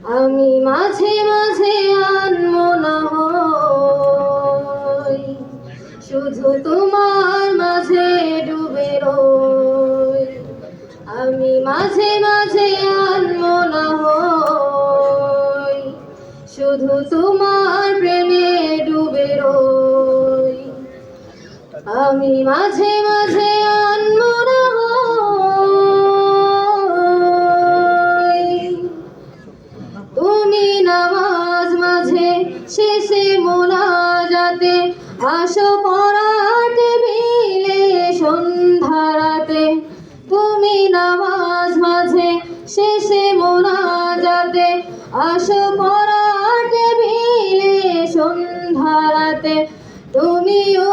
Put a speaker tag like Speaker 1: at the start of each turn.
Speaker 1: আমি মাঝে মাঝে আনমনা হই, শুধু তোমার মাঝে ডুবে রই। আমি মাঝে মাঝে আনমনা হই, শুধু তোমার প্রেমে ডুবে রই। আমি মাঝে মাঝে আনমনা হই, তুমি নামাজ মাঝে শেষে মোনাজাতে আসো পড়ার টেবিলে সন্ধ্যা রাতে। তুমি নামাজ মাঝে শেষে মোনাজাতে আসো পড়ার টেবিলে সন্ধ্যা রাতে। তুমিও